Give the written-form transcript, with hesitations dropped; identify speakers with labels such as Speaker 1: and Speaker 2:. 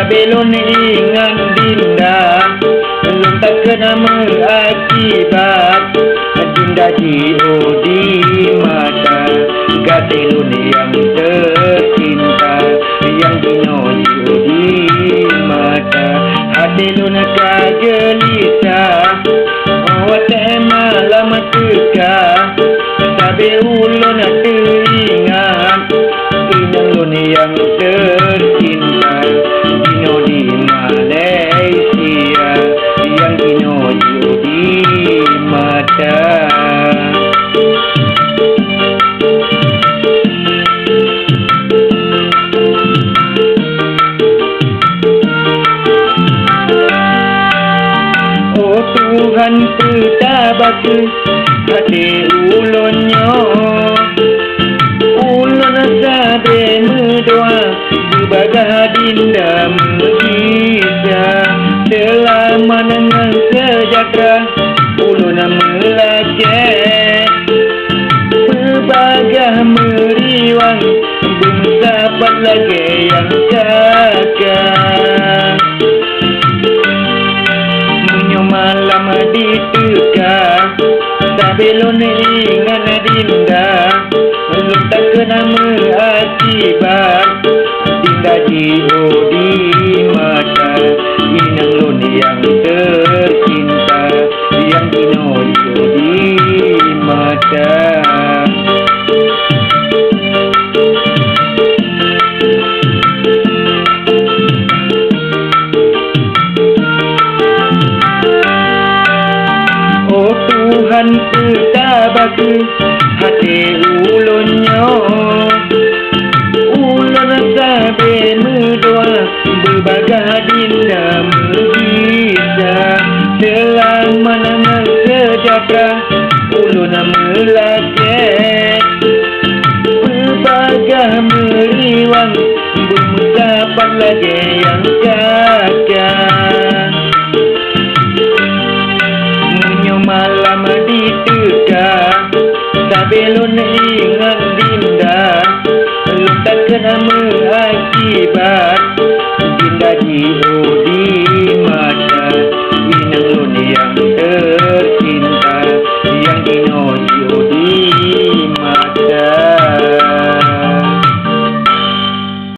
Speaker 1: belum ingat dinda, belum tak kena mengakibat. Dinda jio di mata, gatelun yang tercinta, yang dino jio di mata. Hatelun kagelisah, awak malam teka, sabe ulun teringat, inang yang tercinta, dino di Malaysia, yang dino di mata. Oh Tuhan petabak hati ulunnya, ulun sabe berdoa berbagai dinda bisa selama dengan sejahtera. Ulun melacak berbagai meriwang, bersahabat lagi yang cakap. Munyo malam diteka, sabelon ingat dinda, belum tak kena mengakibat. Dinda jio di mata, inang lun yang tercinta, yang dino jio di mata. Oh Tuhan petabak hati ulunnya, ulun sabe berdoa berbagai dinda bisa selama dengan sejahtera. Ulun melacak berbagai meriwang, bersahabat lagi yang